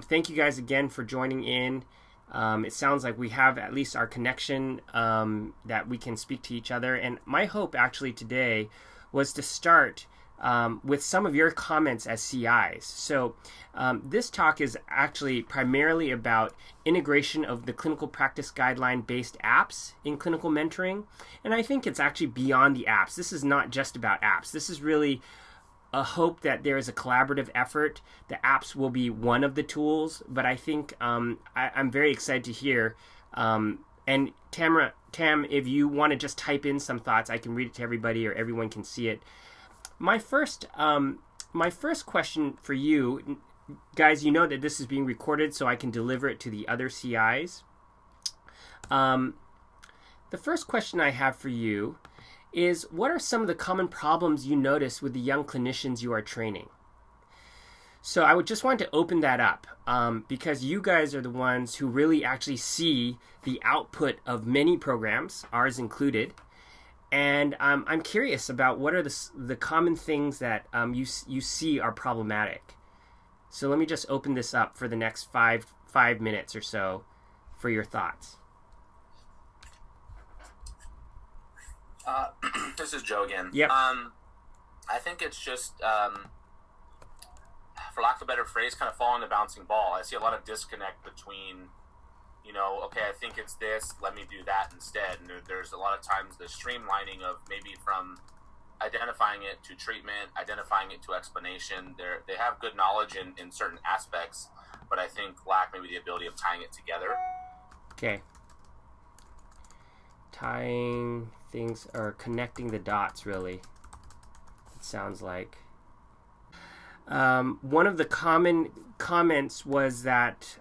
Thank you guys again for joining in. It sounds like we have at least our connection, that we can speak to each other. And my hope actually today was to start with some of your comments as CIs. So this talk is actually primarily about integration of the clinical practice guideline-based apps in clinical mentoring. And I think it's actually beyond the apps. This is not just about apps. This is really a hope that there is a collaborative effort. The apps will be one of the tools, but I think I'm very excited to hear. And Tam, if you want to just type in some thoughts, I can read it to everybody or everyone can see it. My first question for you, guys, you know that this is being recorded, so I can deliver it to the other CIs. The first question I have for you is, what are some of the common problems you notice with the young clinicians you are training? So I would just want to open that up because you guys are the ones who really actually see the output of many programs, ours included. And I'm curious about what are the common things that you see are problematic. So let me just open this up for the next five minutes or so for your thoughts. This is Joe again. Yep. I think it's just, for lack of a better phrase, kind of following the bouncing ball. I see a lot of disconnect between, okay, I think it's this, let me do that instead. And there's a lot of times the streamlining of maybe from identifying it to treatment, identifying it to explanation. They have good knowledge in certain aspects, but I think lack maybe the ability of tying it together. Okay. Tying things or connecting the dots, really, it sounds like. One of the common comments was that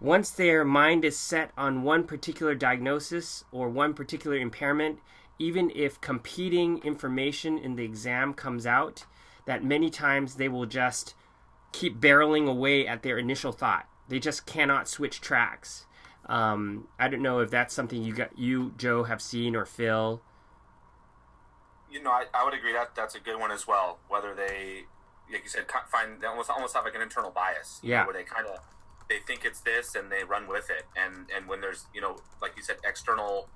once their mind is set on one particular diagnosis or one particular impairment, even if competing information in the exam comes out, that many times they will just keep barreling away at their initial thought. They just cannot switch tracks. I don't know if that's something you Joe, have seen, or Phil. I would agree that's a good one as well. Whether they, like you said, they almost have like an internal bias. Yeah. Where they think it's this and they run with it. And when there's, like you said, external,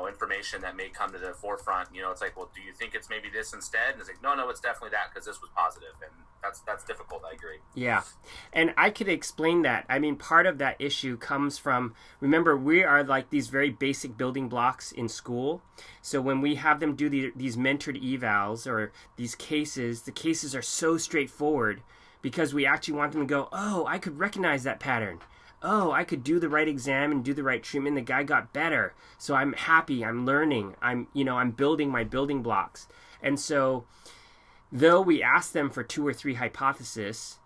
information that may come to the forefront, it's like, well, do you think it's maybe this instead? And it's like, no, it's definitely that because this was positive. And that's difficult. I agree. Yeah. And I could explain that. I mean, part of that issue comes from, remember, we are like these very basic building blocks in school. So when we have them do these mentored evals or these cases, the cases are so straightforward because we actually want them to go, oh, I could recognize that pattern. Oh, I could do the right exam and do the right treatment. The guy got better. So I'm happy. I'm learning. I'm building my building blocks. And so though we ask them for 2 or 3 hypotheses,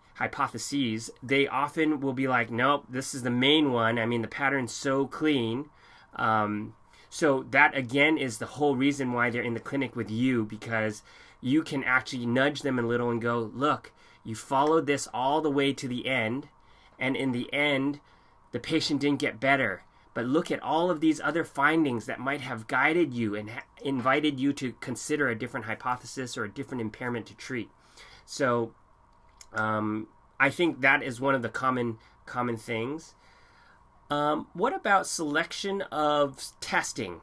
they often will be like, nope, this is the main one. I mean, the pattern's so clean. So that, again, is the whole reason why they're in the clinic with you, because you can actually nudge them a little and go, look, you followed this all the way to the end. And in the end, the patient didn't get better. But look at all of these other findings that might have guided you and invited you to consider a different hypothesis or a different impairment to treat. So I think that is one of the common things. What about selection of testing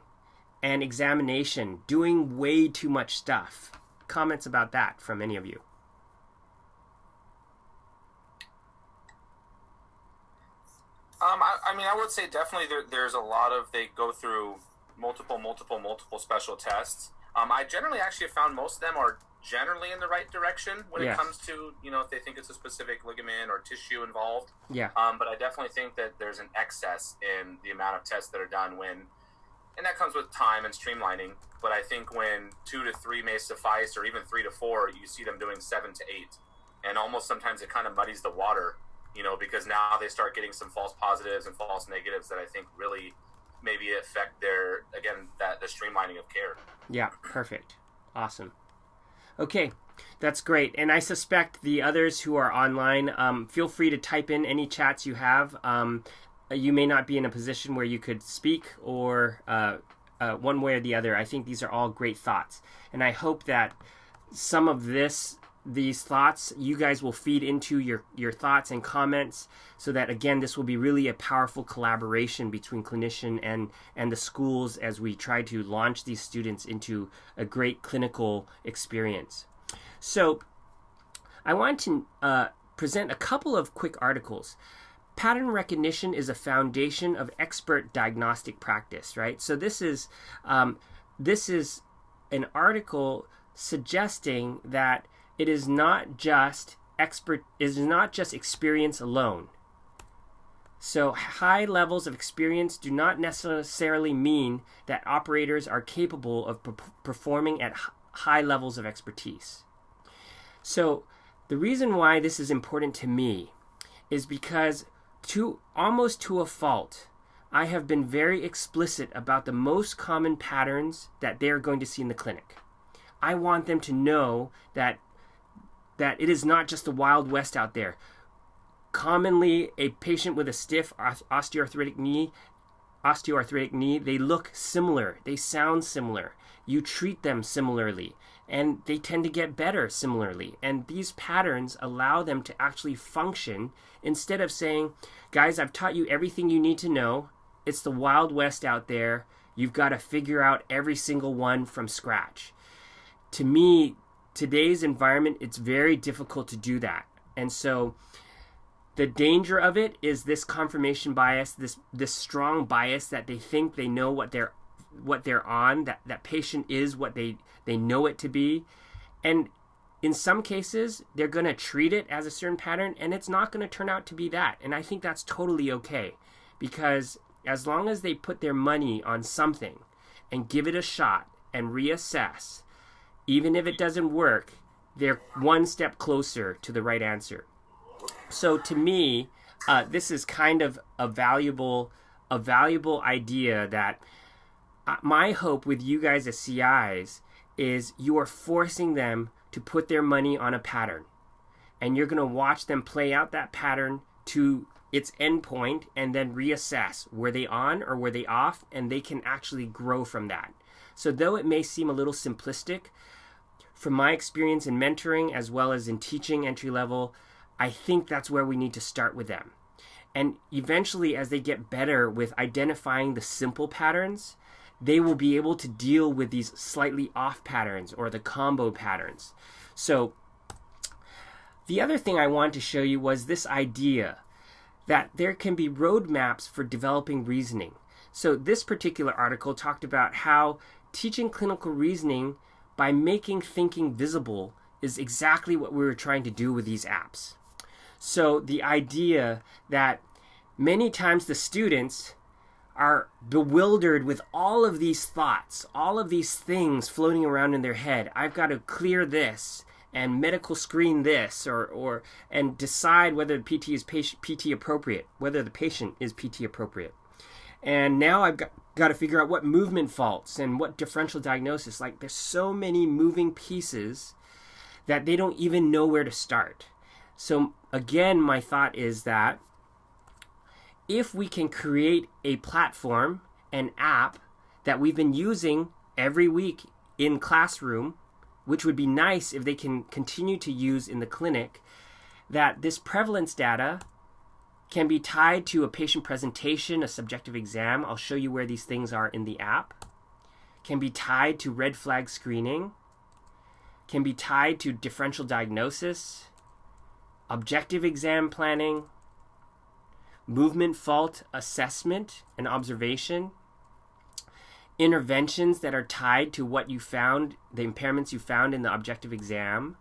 and examination, doing way too much stuff? Comments about that from any of you? I would say definitely there's a lot of, they go through multiple special tests. I generally actually have found most of them are generally in the right direction when it comes to, if they think it's a specific ligament or tissue involved. Yeah. But I definitely think that there's an excess in the amount of tests that are done and that comes with time and streamlining. But I think when 2 to 3 may suffice, or even 3 to 4, you see them doing 7 to 8. And almost sometimes it kind of muddies the water, because now they start getting some false positives and false negatives that I think really maybe affect the streamlining of care. Yeah, perfect. Awesome. Okay, that's great. And I suspect the others who are online, feel free to type in any chats you have. You may not be in a position where you could speak or one way or the other. I think these are all great thoughts. And I hope that some of this these thoughts. You guys will feed into your thoughts and comments, so that, again, this will be really a powerful collaboration between clinician and the schools as we try to launch these students into a great clinical experience. So I want to present a couple of quick articles. Pattern recognition is a foundation of expert diagnostic practice, right? So this is an article suggesting that it is not just experience alone. So high levels of experience do not necessarily mean that operators are capable of performing at high levels of expertise. So the reason why this is important to me is because almost to a fault, I have been very explicit about the most common patterns that they're going to see in the clinic. I want them to know that it is not just the Wild West out there. Commonly, a patient with a stiff osteoarthritic knee, they look similar, they sound similar. You treat them similarly, and they tend to get better similarly. And these patterns allow them to actually function instead of saying, guys, I've taught you everything you need to know. It's the Wild West out there. You've got to figure out every single one from scratch. To me, today's environment, it's very difficult to do that. And so the danger of it is this confirmation bias, this strong bias that they think they know what they're on, that patient is what they know it to be. And in some cases, they're going to treat it as a certain pattern, and it's not going to turn out to be that. And I think that's totally okay, because as long as they put their money on something and give it a shot and reassess, even if it doesn't work, they're one step closer to the right answer. So to me, this is kind of a valuable idea that my hope with you guys as CIs is you are forcing them to put their money on a pattern. And you're going to watch them play out that pattern to its endpoint and then reassess. Were they on or were they off? And they can actually grow from that. So though it may seem a little simplistic, from my experience in mentoring as well as in teaching entry level, I think that's where we need to start with them. And eventually, as they get better with identifying the simple patterns, they will be able to deal with these slightly off patterns or the combo patterns. So the other thing I wanted to show you was this idea that there can be roadmaps for developing reasoning. So this particular article talked about how teaching clinical reasoning by making thinking visible is exactly what we were trying to do with these apps. So the idea that many times the students are bewildered with all of these thoughts, all of these things floating around in their head. I've got to clear this and medical screen this, and decide whether the PT is PT appropriate, whether the patient is PT appropriate. And now I've got to figure out what movement faults and what differential diagnosis. Like, there's so many moving pieces that they don't even know where to start. So again, my thought is that if we can create a platform, an app that we've been using every week in classroom, which would be nice if they can continue to use in the clinic, that this prevalence data can be tied to a patient presentation, a subjective exam. I'll show you where these things are in the app. Can be tied to red flag screening. Can be tied to differential diagnosis, objective exam planning, movement fault assessment and observation, interventions that are tied to what you found, the impairments you found in the objective exam,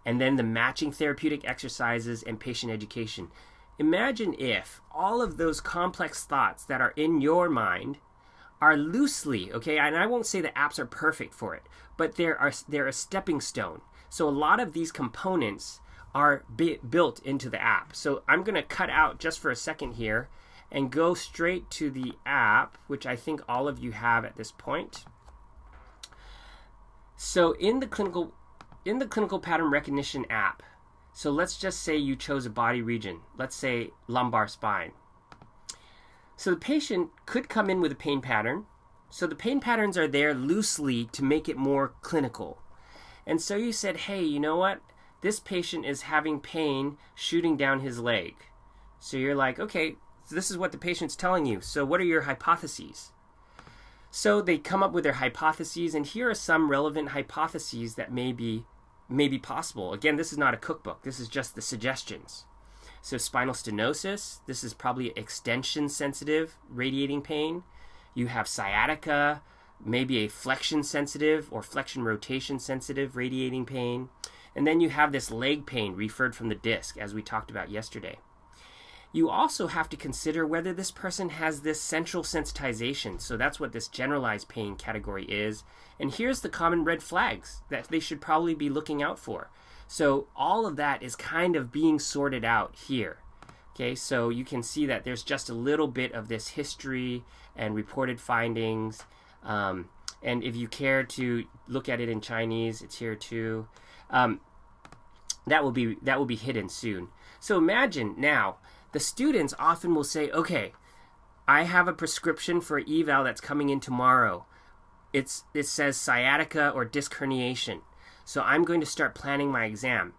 and then the matching therapeutic exercises and patient education. Imagine if all of those complex thoughts that are in your mind are loosely, okay, and I won't say the apps are perfect for it, but they're a stepping stone. So a lot of these components are built into the app. So I'm going to cut out just for a second here and go straight to the app, which I think all of you have at this point. So in the clinical pattern recognition app, so let's just say you chose a body region. Let's say lumbar spine. So the patient could come in with a pain pattern. So the pain patterns are there loosely to make it more clinical. And so you said, hey, you know what? this patient is having pain shooting down his leg. So you're like, okay, so this is what the patient's telling you. So what are your hypotheses? So they come up with their hypotheses, and here are some relevant hypotheses that may be possible. Again, this is not a cookbook. This is just the suggestions. So spinal stenosis, this is probably extension-sensitive radiating pain. You have sciatica, maybe a flexion-sensitive or flexion-rotation-sensitive radiating pain. And then you have this leg pain referred from the disc, as we talked about yesterday. You also have to consider whether this person has this central sensitization. So that's what this generalized pain category is. And here's the common red flags that they should probably be looking out for. So all of that is kind of being sorted out here. Okay, so you can see that there's just a little bit of this history and reported findings. And if you care to look at it in Chinese, it's here too. That will be hidden soon. So imagine now, the students often will say, okay, I have a prescription for eval that's coming in tomorrow. It says sciatica or disc herniation. So I'm going to start planning my exam.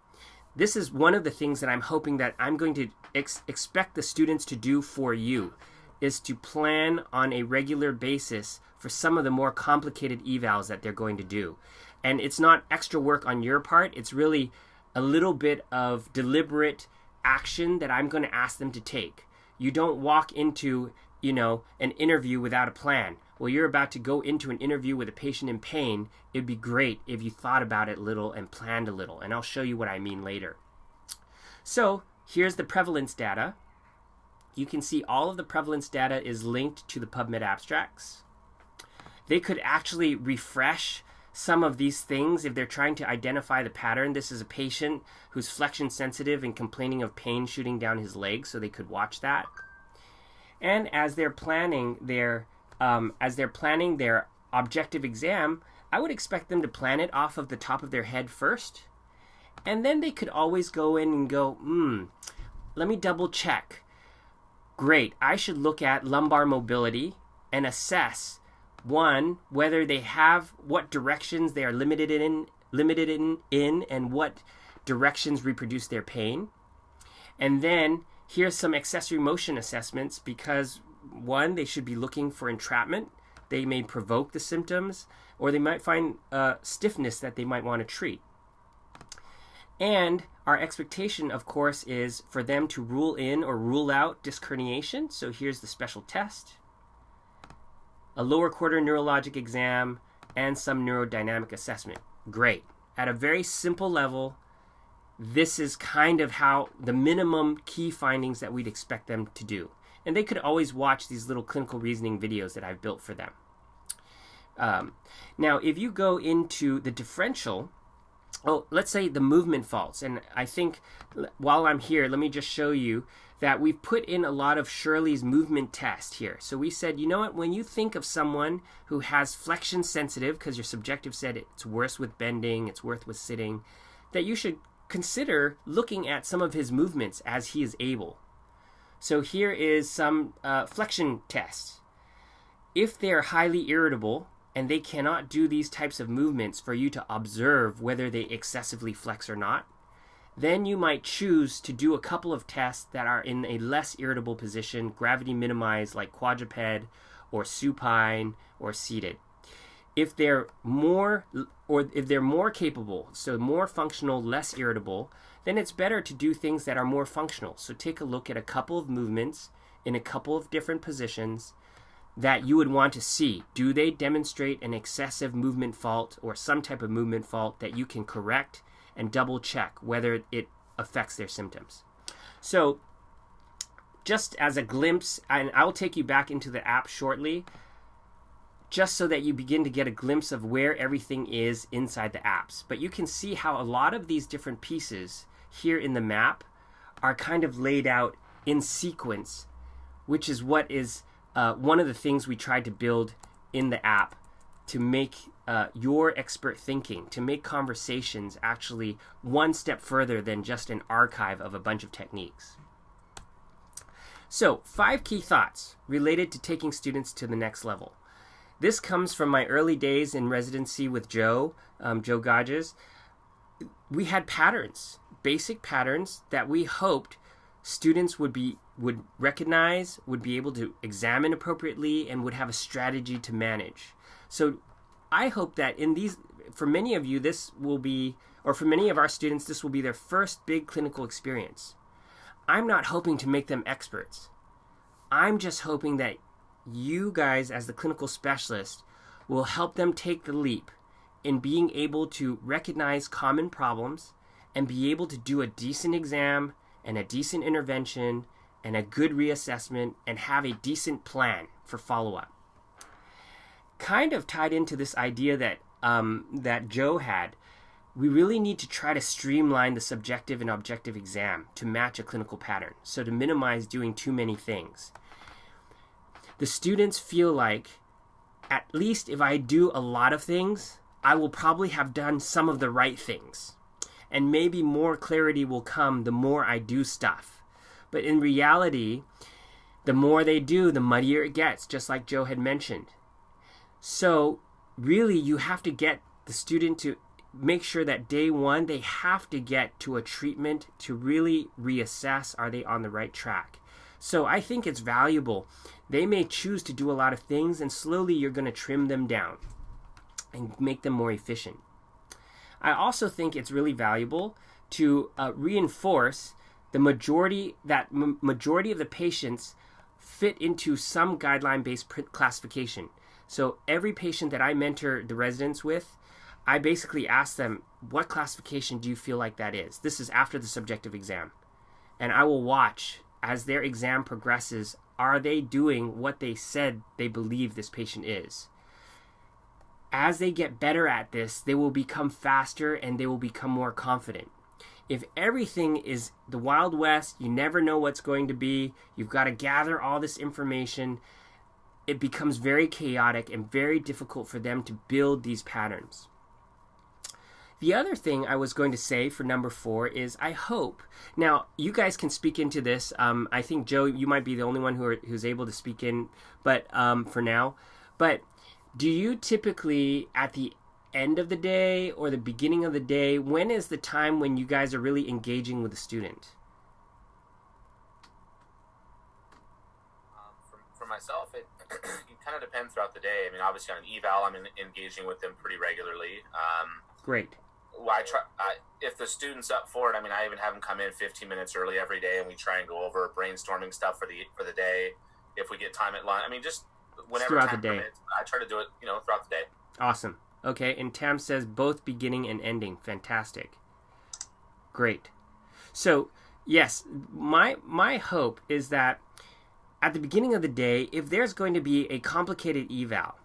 This is one of the things that I'm hoping that I'm going to expect the students to do for you, is to plan on a regular basis for some of the more complicated evals that they're going to do. And it's not extra work on your part. It's really a little bit of deliberate action that I'm going to ask them to take. You don't walk into, an interview without a plan. Well, you're about to go into an interview with a patient in pain. It'd be great if you thought about it a little and planned a little, and I'll show you what I mean later. So here's the prevalence data. You can see all of the prevalence data is linked to the PubMed abstracts. They could actually refresh some of these things if they're trying to identify the pattern. This is a patient who's flexion sensitive and complaining of pain shooting down his leg, so they could watch that. And as they're planning their objective exam, I would expect them to plan it off of the top of their head first, and then they could always go in and go, let me double check. Great, I should look at lumbar mobility and assess, one, whether they have, what directions they are limited in and what directions reproduce their pain. And then here's some accessory motion assessments, because one, they should be looking for entrapment. They may provoke the symptoms, or they might find stiffness that they might want to treat. And our expectation, of course, is for them to rule in or rule out disc herniation. So here's the special test, a lower quarter neurologic exam, and some neurodynamic assessment. Great. At a very simple level, this is kind of how the minimum key findings that we'd expect them to do. And they could always watch these little clinical reasoning videos that I've built for them. Now, if you go into the differential, let's say the movement faults. And I think while I'm here, let me just show you that we've put in a lot of Shirley's movement test here. So we said, you know what, when you think of someone who has flexion sensitive, because your subjective said it's worse with bending, it's worse with sitting, that you should consider looking at some of his movements as he is able. So here is some flexion tests. If they're highly irritable and they cannot do these types of movements for you to observe whether they excessively flex or not, then you might choose to do a couple of tests that are in a less irritable position, gravity minimized, like quadruped or supine or seated. If they're more capable, so more functional, less irritable, then it's better to do things that are more functional. So take a look at a couple of movements in a couple of different positions that you would want to see. Do they demonstrate an excessive movement fault or some type of movement fault that you can correct and double check whether it affects their symptoms? So just as a glimpse, and I'll take you back into the app shortly, just so that you begin to get a glimpse of where everything is inside the apps. But you can see how a lot of these different pieces here in the map are kind of laid out in sequence, which is what is one of the things we tried to build in the app to make your expert thinking, to make conversations actually one step further than just an archive of a bunch of techniques. So 5 key thoughts related to taking students to the next level. This comes from my early days in residency with Joe Gages. we had patterns, basic patterns that we hoped students would recognize, would be able to examine appropriately, and would have a strategy to manage. So I hope that for many of you, this will be, or for many of our students, this will be their first big clinical experience. I'm not hoping to make them experts. I'm just hoping that you guys, as the clinical specialist, will help them take the leap in being able to recognize common problems and be able to do a decent exam and a decent intervention and a good reassessment and have a decent plan for follow-up. Kind of tied into this idea that Joe had, we really need to try to streamline the subjective and objective exam to match a clinical pattern, so to minimize doing too many things. The students feel like, at least if I do a lot of things, I will probably have done some of the right things. And maybe more clarity will come the more I do stuff. But in reality, the more they do, the muddier it gets, just like Joe had mentioned. So really, you have to get the student to make sure that day one, they have to get to a treatment to really reassess, are they on the right track? So I think it's valuable. They may choose to do a lot of things, and slowly you're going to trim them down and make them more efficient. I also think it's really valuable to reinforce the majority of the patients fit into some guideline-based classification. So every patient that I mentor the residents with, I basically ask them, what classification do you feel like that is? This is after the subjective exam. And I will watch as their exam progresses, are they doing what they said they believe this patient is? As they get better at this, they will become faster and they will become more confident. If everything is the Wild West, you never know what's going to be, you've got to gather all this information, it becomes very chaotic and very difficult for them to build these patterns. The other thing I was going to say for number 4 is I hope. Now, you guys can speak into this. I think, Joe, you might be the only one who's able to speak in, but for now. But do you typically, at the end of the day or the beginning of the day, when is the time when you guys are really engaging with the student? For myself, it kind of depends throughout the day. I mean, obviously on an eval, I'm engaging with them pretty regularly. Great. Well, I try, if the student's up for it, I mean, I even have them come in 15 minutes early every day, and we try and go over brainstorming stuff for the day. If we get time at lunch, I mean, just whenever throughout time the day. permits, I try to do it, throughout the day. Awesome. Okay, and Tam says both beginning and ending. Fantastic. Great. So, yes, my hope is that at the beginning of the day, if there's going to be a complicated eval,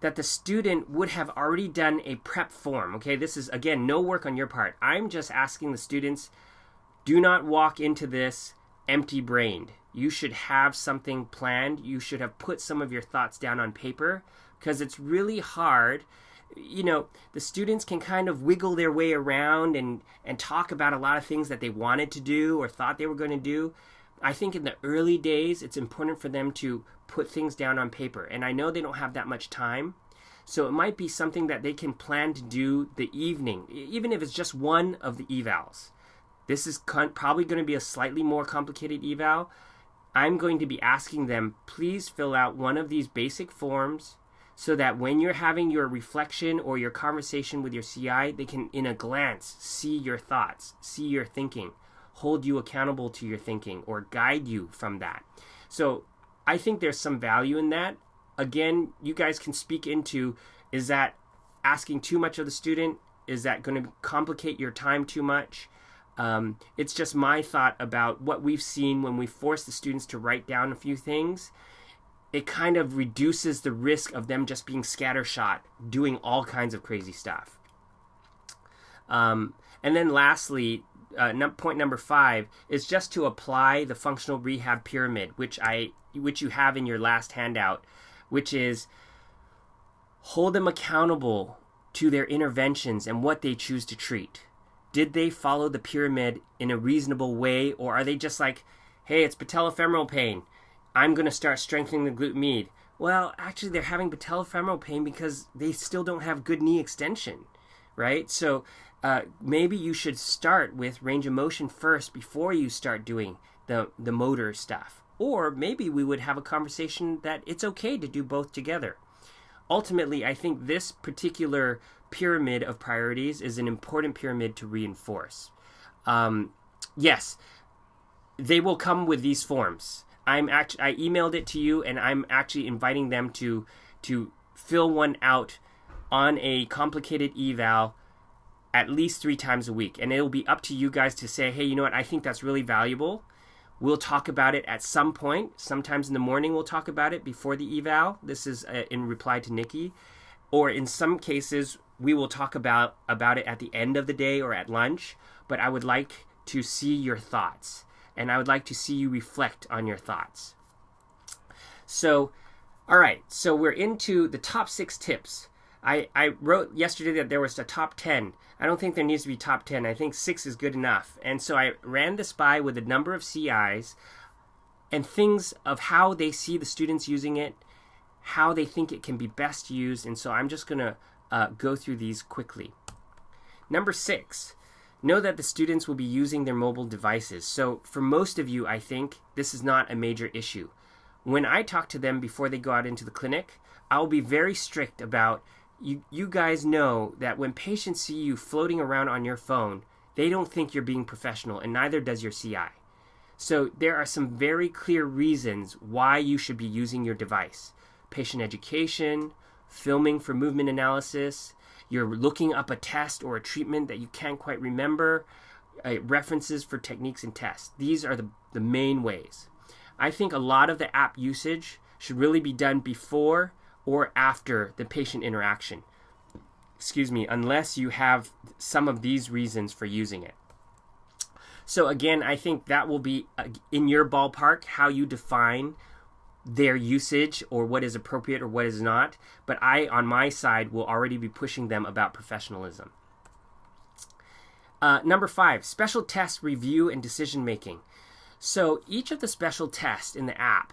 that the student would have already done a prep form. Okay, this is, again, no work on your part. I'm just asking the students, do not walk into this empty-brained. You should have something planned. You should have put some of your thoughts down on paper, because it's really hard. The students can kind of wiggle their way around and talk about a lot of things that they wanted to do or thought they were going to do. I think in the early days, it's important for them to put things down on paper. And I know they don't have that much time. So it might be something that they can plan to do the evening, even if it's just one of the evals. This is probably going to be a slightly more complicated eval. I'm going to be asking them, please fill out one of these basic forms so that when you're having your reflection or your conversation with your CI, they can, in a glance, see your thoughts, see your thinking, hold you accountable to your thinking, or guide you from that. So I think there's some value in that. Again, you guys can speak into, is that asking too much of the student? Is that going to complicate your time too much? It's just my thought about what we've seen when we force the students to write down a few things. It kind of reduces the risk of them just being scattershot, doing all kinds of crazy stuff. And then lastly, point number 5 is just to apply the functional rehab pyramid, which you have in your last handout, which is hold them accountable to their interventions and what they choose to treat. Did they follow the pyramid in a reasonable way, or are they just like, hey, it's patellofemoral pain, I'm going to start strengthening the glute med? Well, actually, they're having patellofemoral pain because they still don't have good knee extension. right? So maybe you should start with range of motion first before you start doing the motor stuff. Or maybe we would have a conversation that it's okay to do both together. Ultimately, I think this particular pyramid of priorities is an important pyramid to reinforce. Yes, they will come with these forms. I emailed it to you, and I'm actually inviting them to fill one out on a complicated eval at least 3 times a week. And it'll be up to you guys to say, hey, you know what, I think that's really valuable. We'll talk about it at some point. Sometimes in the morning we'll talk about it before the eval. This is in reply to Nikki. Or in some cases, we will talk about it at the end of the day or at lunch. But I would like to see your thoughts. And I would like to see you reflect on your thoughts. So, all right. So we're into the top 6 tips. I wrote yesterday that there was a top 10. I don't think there needs to be top 10. I think 6 is good enough. And so I ran this by with a number of CIs and things of how they see the students using it, how they think it can be best used. And so I'm just going to go through these quickly. Number 6, know that the students will be using their mobile devices. So for most of you, I think this is not a major issue. When I talk to them before they go out into the clinic, I'll be very strict about you guys know that when patients see you floating around on your phone, they don't think you're being professional, and neither does your CI. So there are some very clear reasons why you should be using your device. Patient education, filming for movement analysis, you're looking up a test or a treatment that you can't quite remember, references for techniques and tests. These are the main ways. I think a lot of the app usage should really be done before or after the patient interaction. Unless you have some of these reasons for using it. So again, I think that will be in your ballpark how you define their usage or what is appropriate or what is not. But I, on my side, will already be pushing them about professionalism. Number 5, special test review and decision making. So each of the special tests in the app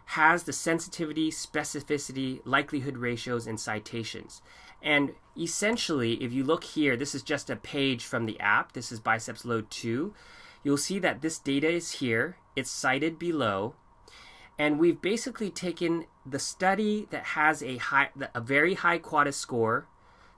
has the sensitivity, specificity, likelihood ratios, and citations. And essentially, if you look here, this is just a page from the app. This is Biceps Load 2. You'll see that this data is here. It's cited below. And we've basically taken the study that has a very high QUADA score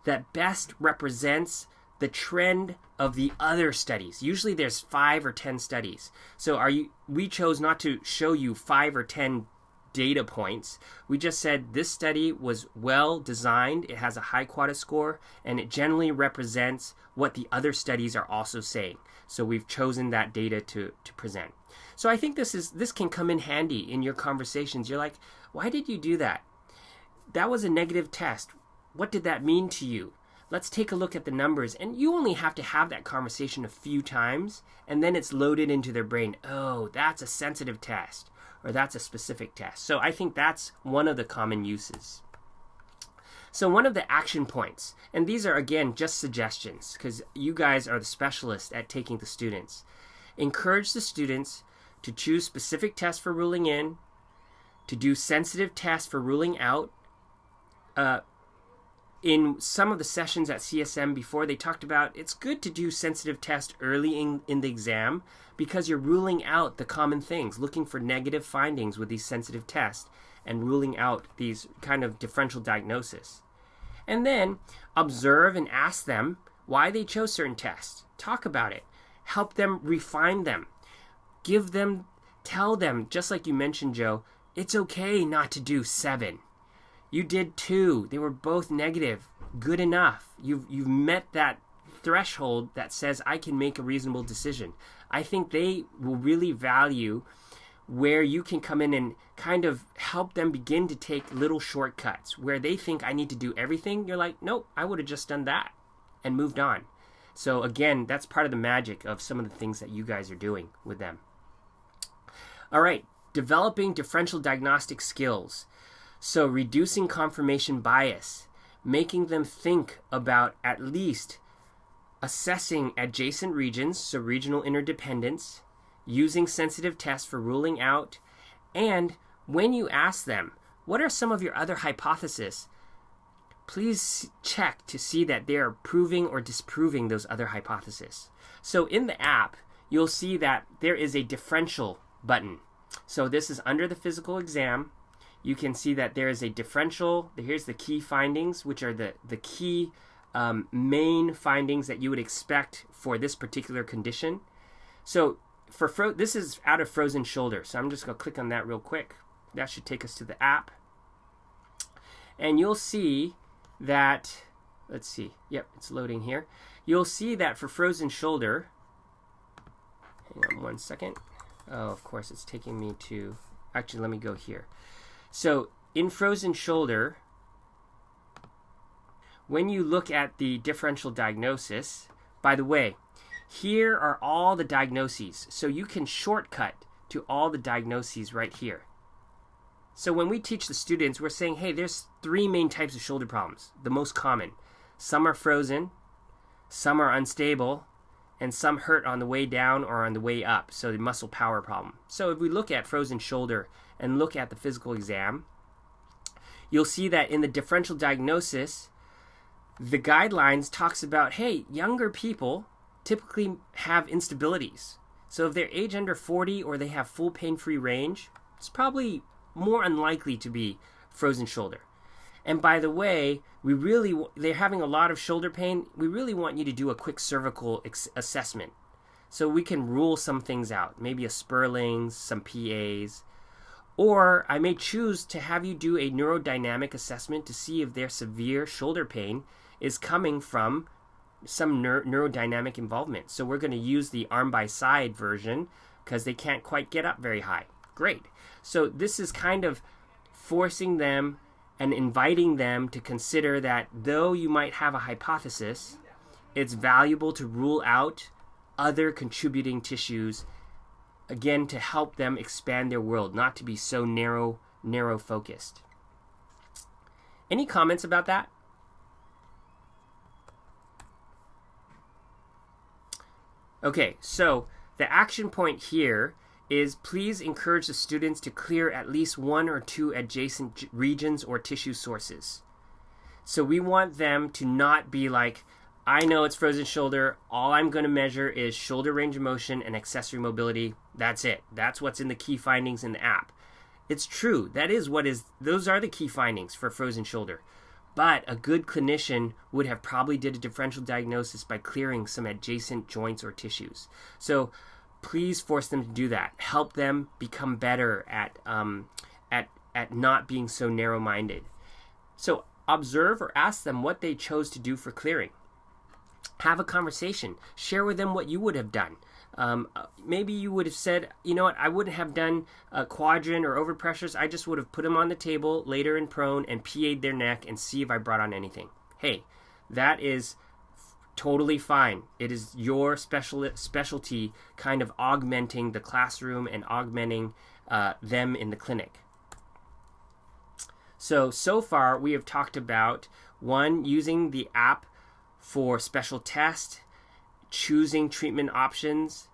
that best represents the trend of the other studies. Usually there's 5 or 10 studies. So we chose not to show you 5 or 10 data points. We just said this study was well designed, it has a high QUADA score, and it generally represents what the other studies are also saying. So we've chosen that data to present. So I think this can come in handy in your conversations. You're like, why did you do that? That was a negative test. What did that mean to you? Let's take a look at the numbers. And you only have to have that conversation a few times, and then it's loaded into their brain. Oh, that's a sensitive test, or that's a specific test. So I think that's one of the common uses. So one of the action points, and these are again just suggestions because you guys are the specialists at taking the students. Encourage the students to choose specific tests for ruling in, to do sensitive tests for ruling out. In some of the sessions at CSM before, they talked about it's good to do sensitive tests early in the exam because you're ruling out the common things, looking for negative findings with these sensitive tests and ruling out these kind of differential diagnosis. And then observe and ask them why they chose certain tests. Talk about it. Help them refine them. Tell them, just like you mentioned, Joe, it's okay not to do 7. You did 2. They were both negative. Good enough. You've met that threshold that says I can make a reasonable decision. I think they will really value where you can come in and kind of help them begin to take little shortcuts where they think I need to do everything. You're like, nope, I would have just done that and moved on. So again, that's part of the magic of some of the things that you guys are doing with them. All right, developing differential diagnostic skills. So reducing confirmation bias, making them think about at least assessing adjacent regions, so regional interdependence, using sensitive tests for ruling out, and when you ask them, what are some of your other hypotheses? please check to see that they are proving or disproving those other hypotheses. So in the app, you'll see that there is a differential button. So this is under the physical exam. You can see that there is a differential. Here's the key findings, which are the key main findings that you would expect for this particular condition. So this is out of frozen shoulder. So I'm just going to click on that real quick. That should take us to the app. And you'll see that, let's see, yep, it's loading here. You'll see that for frozen shoulder, hang on one second. Oh, of course, it's taking me to, actually, let me go here. So in frozen shoulder, when you look at the differential diagnosis, by the way, here are all the diagnoses. So you can shortcut to all the diagnoses right here. So when we teach the students, we're saying, hey, there's 3 main types of shoulder problems, the most common. Some are frozen, some are unstable, and some hurt on the way down or on the way up, so the muscle power problem. So if we look at frozen shoulder and look at the physical exam, you'll see that in the differential diagnosis, the guidelines talks about, hey, younger people typically have instabilities. So if they're age under 40 or they have full pain-free range, it's probably more unlikely to be frozen shoulder. And by the way, they're having a lot of shoulder pain. We really want you to do a quick cervical assessment so we can rule some things out, maybe a Sperling's, some PAs. Or I may choose to have you do a neurodynamic assessment to see if their severe shoulder pain is coming from some neurodynamic involvement. So we're going to use the arm by side version because they can't quite get up very high. Great. So this is kind of forcing them and inviting them to consider that though you might have a hypothesis, it's valuable to rule out other contributing tissues, again, to help them expand their world, not to be so narrow focused. Any comments about that? Okay, so the action point here is please encourage the students to clear at least 1 or 2 adjacent regions or tissue sources. So we want them to not be like, I know it's frozen shoulder, all I'm going to measure is shoulder range of motion and accessory mobility. That's it. That's what's in the key findings in the app. It's true. Those are the key findings for frozen shoulder. But a good clinician would have probably did a differential diagnosis by clearing some adjacent joints or tissues. So please force them to do that. Help them become better at not being so narrow-minded. So observe or ask them what they chose to do for clearing. Have a conversation. Share with them what you would have done. Maybe you would have said, you know what, I wouldn't have done quadrant or overpressures. I just would have put them on the table later in prone and PA'd their neck and see if I brought on anything. Hey, that is totally fine. It is your specialty kind of augmenting the classroom and augmenting them in the clinic. So far we have talked about, 1, using the app for special tests, choosing treatment options.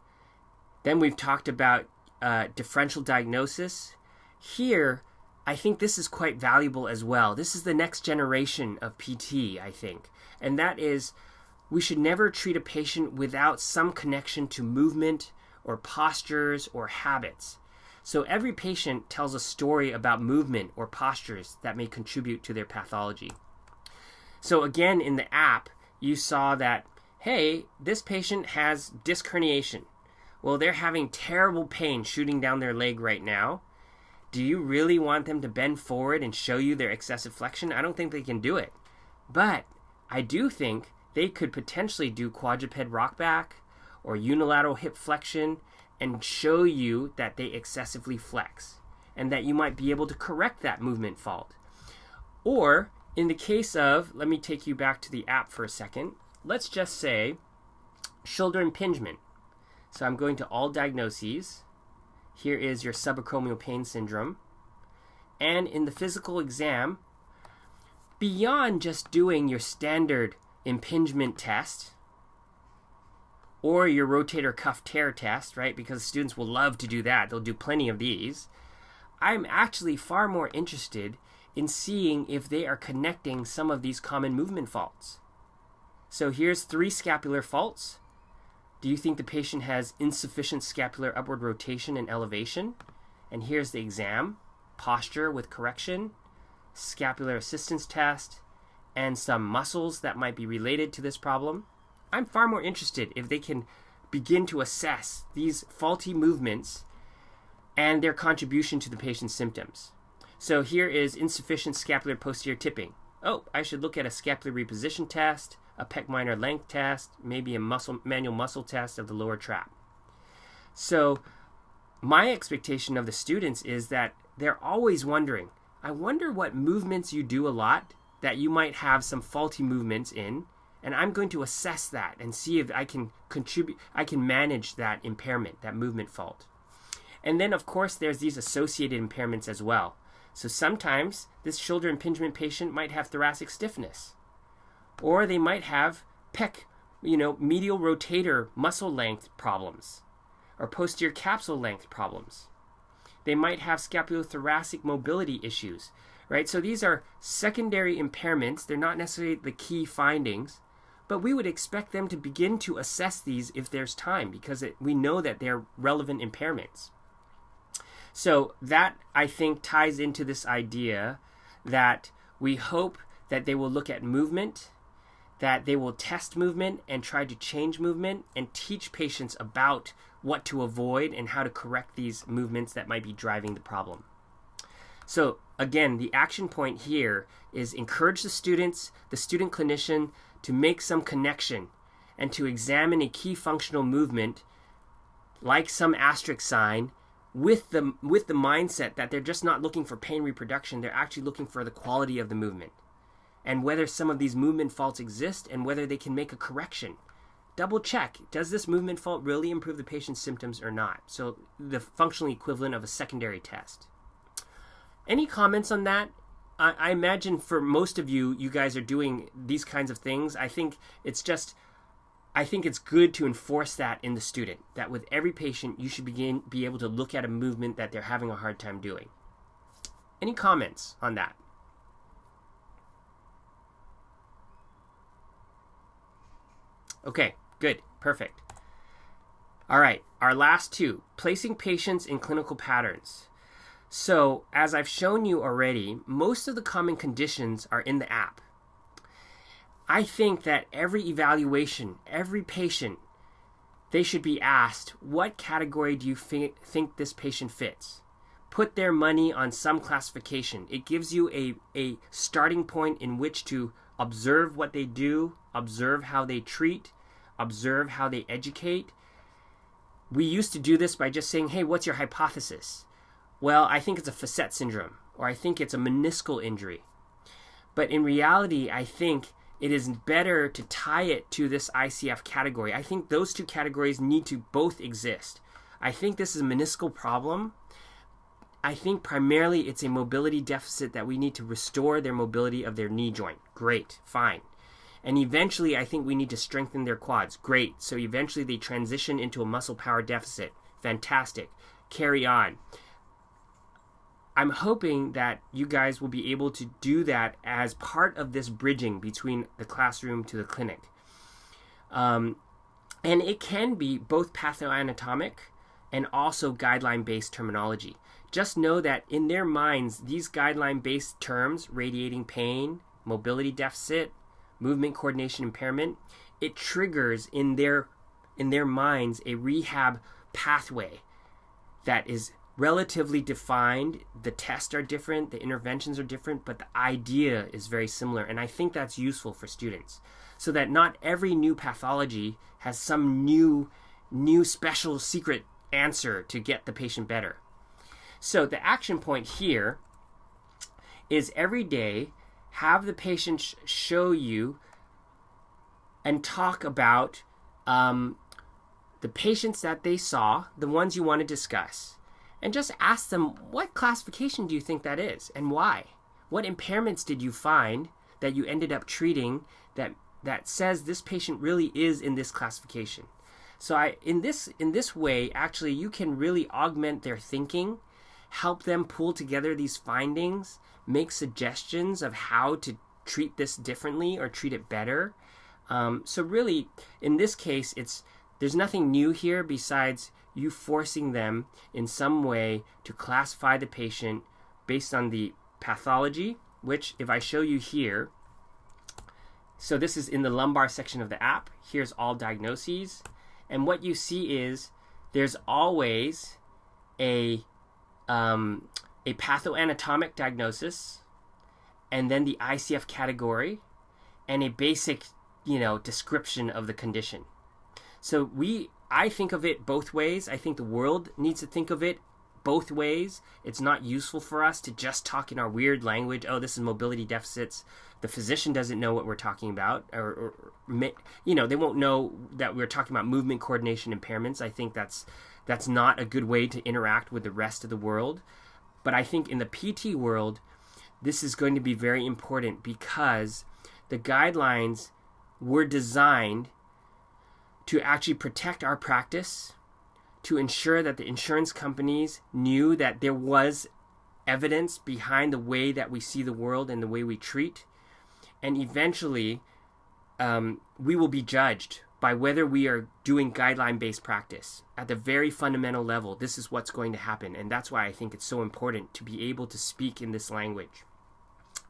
Then we've talked about differential diagnosis. Here, I think this is quite valuable as well. This is the next generation of PT, I think. And that is, we should never treat a patient without some connection to movement or postures or habits. So every patient tells a story about movement or postures that may contribute to their pathology. So again, in the app, you saw that, hey, this patient has disc herniation. Well, they're having terrible pain shooting down their leg right now. Do you really want them to bend forward and show you their excessive flexion? I don't think they can do it. But I do think they could potentially do quadruped rock back or unilateral hip flexion and show you that they excessively flex and that you might be able to correct that movement fault. Or in the case of, let me take you back to the app for a second. Let's just say shoulder impingement. So I'm going to all diagnoses. Here is your subacromial pain syndrome. And in the physical exam, beyond just doing your standard impingement test or your rotator cuff tear test, right? Because students will love to do that. They'll do plenty of these. I'm actually far more interested in seeing if they are connecting some of these common movement faults. So here's 3 scapular faults. Do you think the patient has insufficient scapular upward rotation and elevation? And here's the exam: posture with correction, scapular assistance test, and some muscles that might be related to this problem. I'm far more interested if they can begin to assess these faulty movements and their contribution to the patient's symptoms. So here is insufficient scapular posterior tipping. Oh, I should look at a scapular reposition test, a pec minor length test, maybe a manual muscle test of the lower trap. So my expectation of the students is that they're always wondering, I wonder what movements you do a lot that you might have some faulty movements in, and I'm going to assess that and see if I can manage that impairment, that movement fault. And then of course there's these associated impairments as well. So sometimes this shoulder impingement patient might have thoracic stiffness, or they might have pec, medial rotator muscle length problems, or posterior capsule length problems. They might have scapulothoracic mobility issues, right? So these are secondary impairments. They're not necessarily the key findings, but we would expect them to begin to assess these if there's time, because we know that they're relevant impairments. So that, I think, ties into this idea that we hope that they will look at movement, that they will test movement and try to change movement and teach patients about what to avoid and how to correct these movements that might be driving the problem. So again, the action point here is encourage the students, the student clinician, to make some connection and to examine a key functional movement like some asterisk sign with the mindset that they're just not looking for pain reproduction, they're actually looking for the quality of the movement and whether some of these movement faults exist and whether they can make a correction. Double check, does this movement fault really improve the patient's symptoms or not? So the functional equivalent of a secondary test. Any comments on that? I imagine for most of you, you guys are doing these kinds of things. I think it's good to enforce that in the student, that with every patient, you should be able to look at a movement that they're having a hard time doing. Any comments on that? Okay, good, perfect. All right, our last 2, placing patients in clinical patterns. So, as I've shown you already, most of the common conditions are in the app. I think that every evaluation, every patient, they should be asked, what category do you think this patient fits? Put their money on some classification. It gives you a starting point in which to observe what they do, observe how they treat, observe how they educate. We used to do this by just saying, hey, what's your hypothesis? Well, I think it's a facet syndrome, or I think it's a meniscal injury. But in reality, I think it is better to tie it to this ICF category. I think those 2 categories need to both exist. I think this is a meniscal problem. I think primarily it's a mobility deficit that we need to restore their mobility of their knee joint. Great, fine. And eventually I think we need to strengthen their quads. Great. So eventually they transition into a muscle power deficit. Fantastic. Carry on. I'm hoping that you guys will be able to do that as part of this bridging between the classroom to the clinic. And it can be both pathoanatomic and also guideline-based terminology. Just know that in their minds, these guideline-based terms, radiating pain, mobility deficit, movement coordination impairment, it triggers in their minds a rehab pathway that is relatively defined. The tests are different, the interventions are different, but the idea is very similar. And I think that's useful for students, so that not every new pathology has some new special secret answer to get the patient better. So the action point here is every day have the patient show you and talk about the patients that they saw, the ones you want to discuss. And just ask them, what classification do you think that is and why? What impairments did you find that you ended up treating that says this patient really is in this classification? So in this way, actually, you can really augment their thinking, help them pull together these findings, make suggestions of how to treat this differently or treat it better. So really, in this case, there's nothing new here besides you forcing them in some way to classify the patient based on the pathology, which if I show you here, so this is in the lumbar section of the app. Here's all diagnoses. And what you see is there's always a pathoanatomic diagnosis, and then the ICF category, and a basic, description of the condition. So I think of it both ways. I think the world needs to think of it both ways. It's not useful for us to just talk in our weird language. Oh, this is mobility deficits. The physician doesn't know what we're talking about, or they won't know that we're talking about movement coordination impairments. I think that's not a good way to interact with the rest of the world. But I think in the PT world, this is going to be very important because the guidelines were designed to actually protect our practice, to ensure that the insurance companies knew that there was evidence behind the way that we see the world and the way we treat. And eventually, we will be judged by whether we are doing guideline-based practice. At the very fundamental level, this is what's going to happen. And that's why I think it's so important to be able to speak in this language.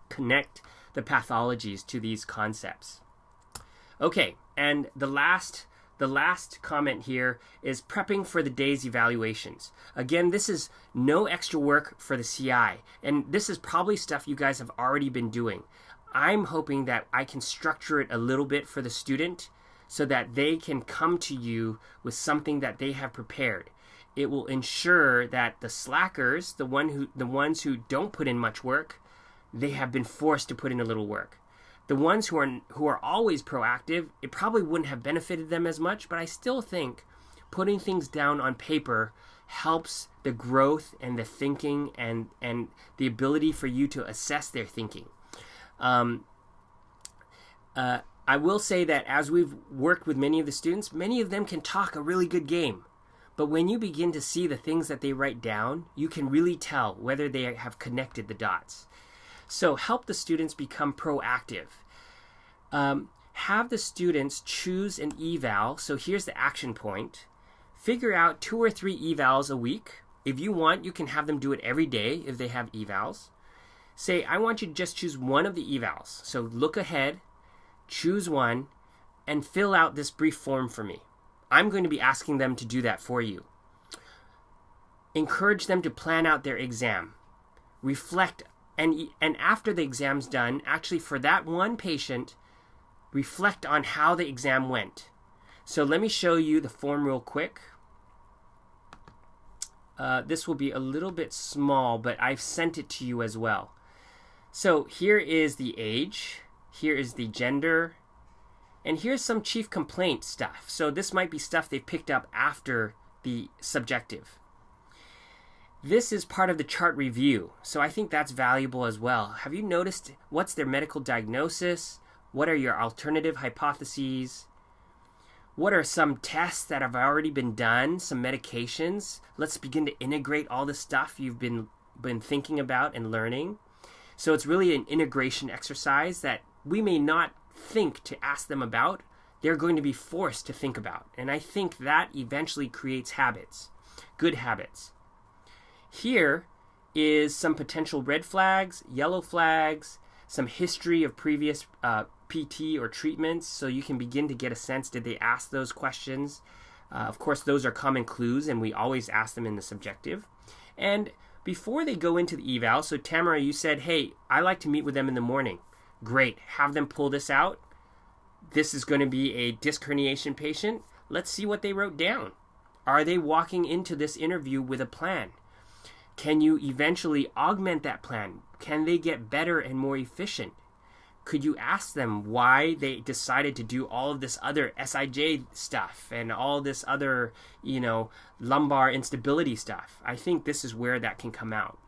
Connect the pathologies to these concepts. Okay, and the last comment here is prepping for the day's evaluations. Again, this is no extra work for the CI, and this is probably stuff you guys have already been doing. I'm hoping that I can structure it a little bit for the student so that they can come to you with something that they have prepared. It will ensure that the slackers, the ones who don't put in much work, they have been forced to put in a little work. The ones who are always proactive, it probably wouldn't have benefited them as much, but I still think putting things down on paper helps the growth and the thinking and the ability for you to assess their thinking. I will say that as we've worked with many of the students, many of them can talk a really good game. But when you begin to see the things that they write down, you can really tell whether they have connected the dots. So help the students become proactive. Have the students choose an eval. So here's the action point. Figure out 2 or 3 evals a week. If you want, you can have them do it every day if they have evals. Say, I want you to just choose one of the evals. So look ahead, choose one, and fill out this brief form for me. I'm going to be asking them to do that for you. Encourage them to plan out their exam. Reflect. And after the exam's done, actually for that one patient, reflect on how the exam went. So let me show you the form real quick. This will be a little bit small, but I've sent it to you as well. So here is the age, here is the gender, and here's some chief complaint stuff. So this might be stuff they've picked up after the subjective. This is part of the chart review, so I think that's valuable as well. Have you noticed what's their medical diagnosis? What are your alternative hypotheses? What are some tests that have already been done? Some medications? Let's begin to integrate all the stuff you've been thinking about and learning. So it's really an integration exercise that we may not think to ask them about. They're going to be forced to think about. And I think that eventually creates habits, good habits. Here is some potential red flags, yellow flags, some history of previous PT or treatments, so you can begin to get a sense, did they ask those questions? Of course, those are common clues, and we always ask them in the subjective. And before they go into the eval, so Tamara, you said, hey, I like to meet with them in the morning. Great, have them pull this out. This is going to be a disc herniation patient. Let's see what they wrote down. Are they walking into this interview with a plan? Can you eventually augment that plan? Can they get better and more efficient? Could you ask them why they decided to do all of this other SIJ stuff and all this other, lumbar instability stuff? I think this is where that can come out.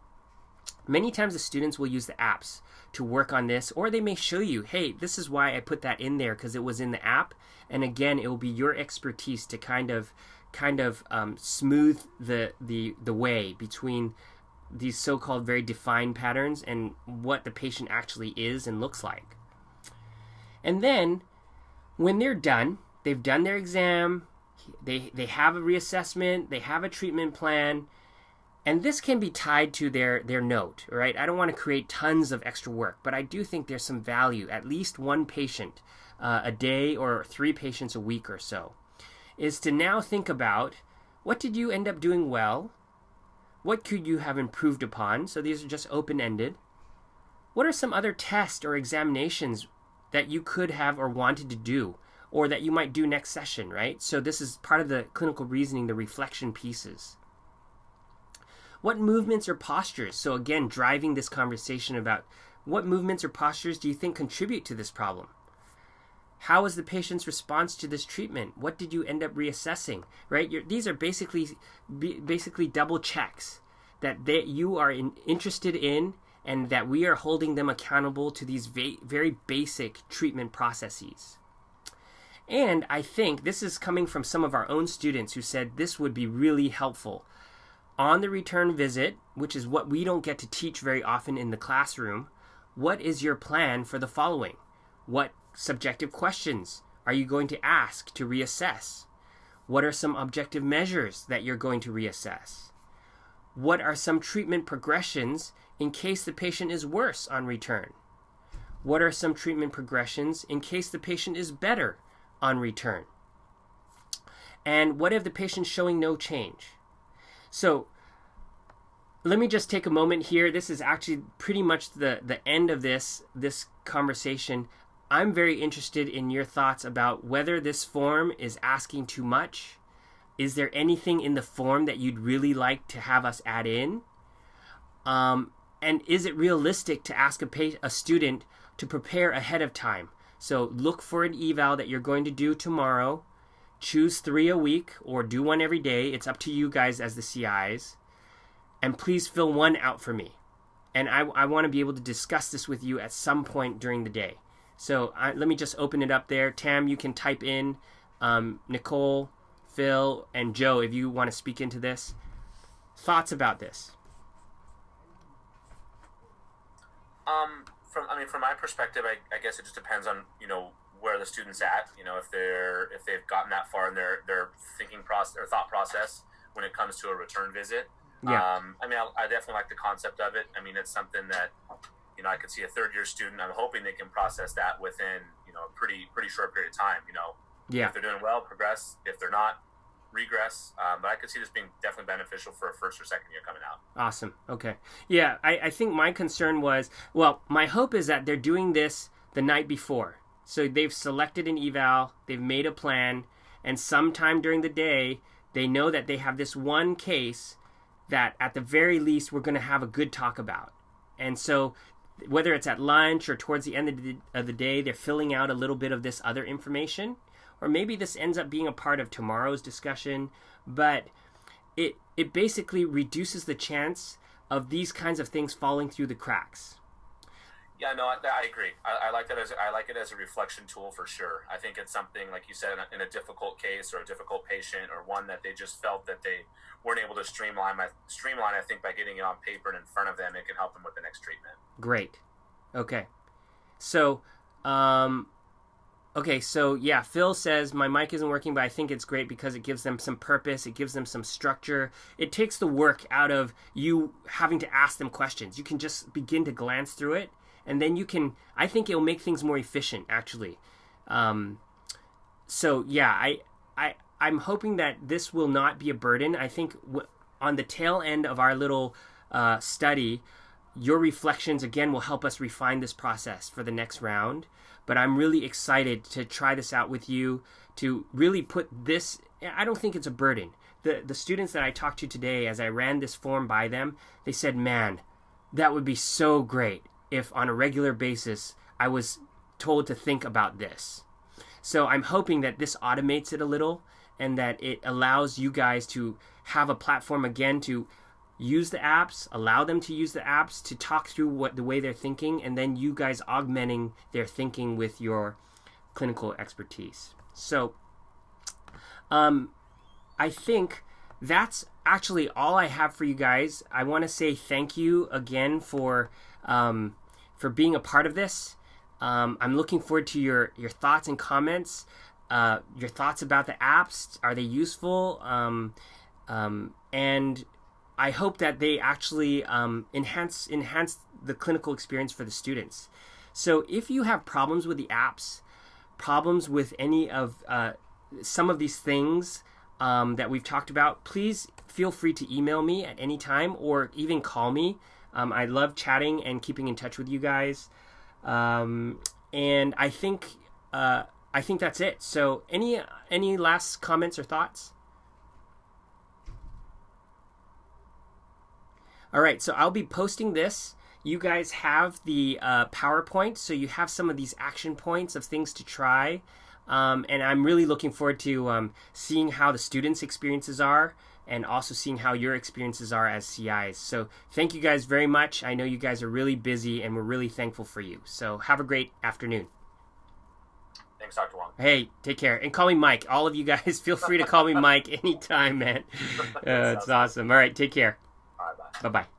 Many times the students will use the apps to work on this, or they may show you, hey, this is why I put that in there because it was in the app. And again, it will be your expertise to kind of smooth the way between these so-called very defined patterns and what the patient actually is and looks like. And then when they're done, they've done their exam, they have a reassessment, they have a treatment plan, and this can be tied to their note, right? I don't want to create tons of extra work, but I do think there's some value, at least one patient a day or 3 patients a week or so, is to now think about, what did you end up doing well? What could you have improved upon? So these are just open-ended. What are some other tests or examinations that you could have or wanted to do, or that you might do next session, right? So this is part of the clinical reasoning, the reflection pieces. What movements or postures? So again, driving this conversation about what movements or postures do you think contribute to this problem? How was the patient's response to this treatment? What did you end up reassessing, right? These are basically double checks that you are interested in, and that we are holding them accountable to these very basic treatment processes. And I think this is coming from some of our own students who said this would be really helpful. On the return visit, which is what we don't get to teach very often in the classroom, what is your plan for the following? What subjective questions are you going to ask to reassess? What are some objective measures that you're going to reassess? What are some treatment progressions in case the patient is worse on return? What are some treatment progressions in case the patient is better on return? And what if the patient's showing no change? So let me just take a moment here. This is actually pretty much the end of this conversation. I'm very interested in your thoughts about whether this form is asking too much. Is there anything in the form that you'd really like to have us add in? And is it realistic to ask a student to prepare ahead of time? So look for an eval that you're going to do tomorrow. Choose 3 a week or do 1 every day. It's up to you guys as the CIs. And please fill 1 out for me. And I want to be able to discuss this with you at some point during the day. So let me just open it up there. Tam, you can type in Nicole, Phil, and Joe if you want to speak into this. Thoughts about this? From my perspective, I guess it just depends on, where the student's at, if they've gotten that far in their thinking process or thought process when it comes to a return visit. Yeah. I definitely like the concept of it. It's something that, I could see a 3rd-year student. I'm hoping they can process that within, a pretty short period of time. Yeah. If they're doing well, progress. If they're not, regress. But I could see this being definitely beneficial for a 1st or 2nd year coming out. Awesome. Okay. Yeah, I think my concern was, my hope is that they're doing this the night before. So they've selected an eval, they've made a plan, and sometime during the day, they know that they have this one case that at the very least we're going to have a good talk about. And so whether it's at lunch or towards the end of the day, they're filling out a little bit of this other information. Or maybe this ends up being a part of tomorrow's discussion, but it basically reduces the chance of these kinds of things falling through the cracks. Yeah, no, I agree. I like it as a reflection tool for sure. I think it's something, like you said, in a difficult case or a difficult patient or one that they just felt that they weren't able to streamline. I think by getting it on paper and in front of them, it can help them with the next treatment. Great. Okay. So, yeah, Phil says, my mic isn't working, but I think it's great because it gives them some purpose. It gives them some structure. It takes the work out of you having to ask them questions. You can just begin to glance through it. And then I think it'll make things more efficient, actually. So, yeah, I'm hoping that this will not be a burden. I think on the tail end of our little study, your reflections, again, will help us refine this process for the next round. But I'm really excited to try this out with you, to really put this, I don't think it's a burden. The students that I talked to today, as I ran this form by them, they said, man, that would be so great if on a regular basis I was told to think about this. So I'm hoping that this automates it a little and that it allows you guys to have a platform again to use the apps, allow them to use the apps to talk through the way they're thinking, and then you guys augmenting their thinking with your clinical expertise. So I think that's actually all I have for you guys. I want to say thank you again for being a part of this. I'm looking forward to your thoughts and comments. Your thoughts about the apps. Are they useful? And I hope that they actually enhance the clinical experience for the students. So if you have problems with the apps, problems with any of some of these things that we've talked about, please feel free to email me at any time or even call me. I love chatting and keeping in touch with you guys. And I think that's it. So any last comments or thoughts? All right, so I'll be posting this. You guys have the PowerPoint, so you have some of these action points of things to try. And I'm really looking forward to seeing how the students' experiences are and also seeing how your experiences are as CIs. So thank you guys very much. I know you guys are really busy and we're really thankful for you. So have a great afternoon. Thanks, Dr. Wong. Hey, take care. And call me Mike. All of you guys, feel free to call me Mike anytime, man. It's awesome. All right, take care. All right, bye. Bye-bye.